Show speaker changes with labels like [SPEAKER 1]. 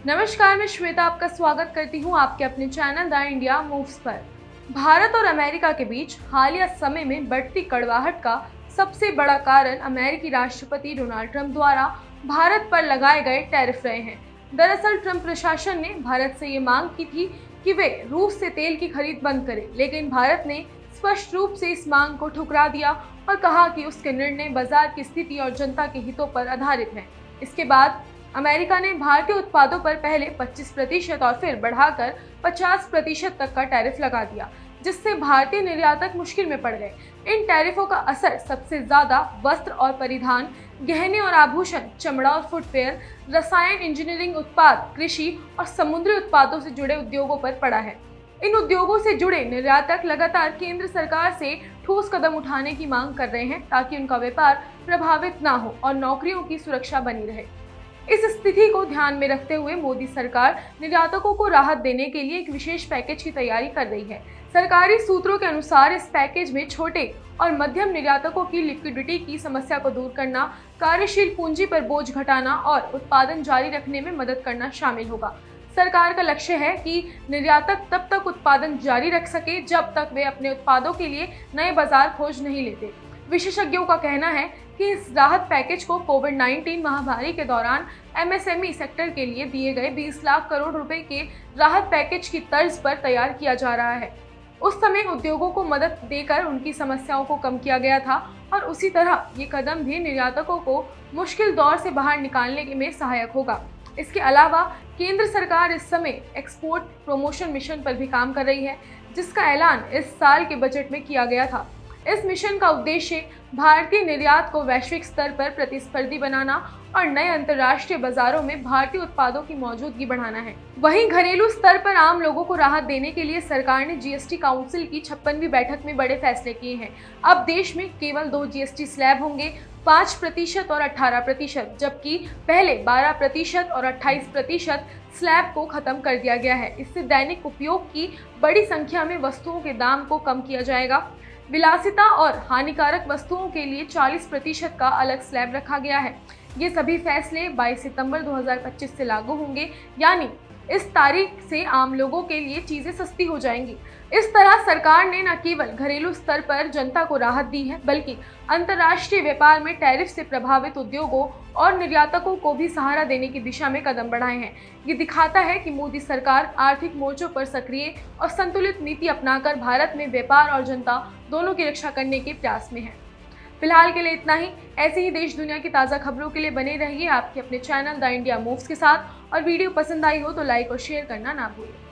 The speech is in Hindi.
[SPEAKER 1] नमस्कार, मैं श्वेता आपका स्वागत करती हूं आपके अपने चैनल द इंडिया मूव्स पर। भारत और अमेरिका के बीच हालिया समय में बढ़ती कड़वाहट का सबसे बड़ा कारण अमेरिकी राष्ट्रपति डोनाल्ड ट्रंप द्वारा भारत पर लगाए गए टैरिफ रहे हैं। दरअसल ट्रंप प्रशासन ने भारत से ये मांग की थी कि वे रूस से तेल की खरीद बंद करें, लेकिन भारत ने स्पष्ट रूप से इस मांग को ठुकरा दिया और कहा कि उसके निर्णय बाजार की स्थिति और जनता के हितों पर आधारित हैं। इसके बाद अमेरिका ने भारतीय उत्पादों पर पहले 25% और फिर बढ़ाकर 50% तक का टैरिफ लगा दिया, जिससे भारतीय निर्यातक मुश्किल में पड़ गए। इन टैरिफों का असर सबसे ज्यादा वस्त्र और परिधान, गहने और आभूषण, चमड़ा और फुटवेयर, रसायन इंजीनियरिंग उत्पाद, कृषि और समुद्री उत्पादों से जुड़े उद्योगों पर पड़ा है। इन उद्योगों से जुड़े निर्यातक लगातार केंद्र सरकार से ठोस कदम उठाने की मांग कर रहे हैं ताकि उनका व्यापार प्रभावित ना हो और नौकरियों की सुरक्षा बनी रहे। इस स्थिति को ध्यान में रखते हुए मोदी सरकार निर्यातकों को राहत देने के लिए एक विशेष पैकेज की तैयारी कर रही है। सरकारी सूत्रों के अनुसार इस पैकेज में छोटे और मध्यम निर्यातकों की लिक्विडिटी की समस्या को दूर करना, कार्यशील पूंजी पर बोझ घटाना और उत्पादन जारी रखने में मदद करना शामिल होगा। सरकार का लक्ष्य है कि निर्यातक तब तक उत्पादन जारी रख सके जब तक वे अपने उत्पादों के लिए नए बाजार खोज नहीं लेते। विशेषज्ञों का कहना है कि इस राहत पैकेज को कोविड-19 महामारी के दौरान एमएसएमई सेक्टर के लिए दिए गए 20 लाख करोड़ रुपए के राहत पैकेज की तर्ज पर तैयार किया जा रहा है। उस समय उद्योगों को मदद देकर उनकी समस्याओं को कम किया गया था और उसी तरह ये कदम भी निर्यातकों को मुश्किल दौर से बाहर निकालने में सहायक होगा। इसके अलावा केंद्र सरकार इस समय एक्सपोर्ट प्रमोशन मिशन पर भी काम कर रही है, जिसका ऐलान इस साल के बजट में किया गया था। इस मिशन का उद्देश्य भारतीय निर्यात को वैश्विक स्तर पर प्रतिस्पर्धी बनाना और नए अंतर्राष्ट्रीय बाजारों में भारतीय उत्पादों की मौजूदगी बढ़ाना है। वहीं घरेलू स्तर पर आम लोगों को राहत देने के लिए सरकार ने जीएसटी काउंसिल की 56वीं बैठक में बड़े फैसले किए हैं। अब देश में केवल 2 जीएसटी स्लैब होंगे, 5% और 18%, जबकि पहले 12% और 28% स्लैब को खत्म कर दिया गया है। इससे दैनिक उपयोग की बड़ी संख्या में वस्तुओं के दाम को कम किया जाएगा। विलासिता और हानिकारक वस्तुओं के लिए 40% का अलग स्लैब रखा गया है। ये सभी फैसले 22 सितंबर 2025 से लागू होंगे, यानी इस तारीख से आम लोगों के लिए चीजें सस्ती हो जाएंगी। इस तरह सरकार ने न केवल घरेलू स्तर पर जनता को राहत दी है, बल्कि अंतर्राष्ट्रीय व्यापार में टैरिफ से प्रभावित उद्योगों और निर्यातकों को भी सहारा देने की दिशा में कदम बढ़ाए हैं। ये दिखाता है कि मोदी सरकार आर्थिक मोर्चों पर सक्रिय और संतुलित नीति अपनाकर भारत में व्यापार और जनता दोनों की रक्षा करने के प्रयास में है। फिलहाल के लिए इतना ही। ऐसे ही देश दुनिया की ताज़ा खबरों के लिए बने रहिए आपके अपने चैनल द इंडिया मूव्स के साथ, और वीडियो पसंद आई हो तो लाइक और शेयर करना ना भूलें।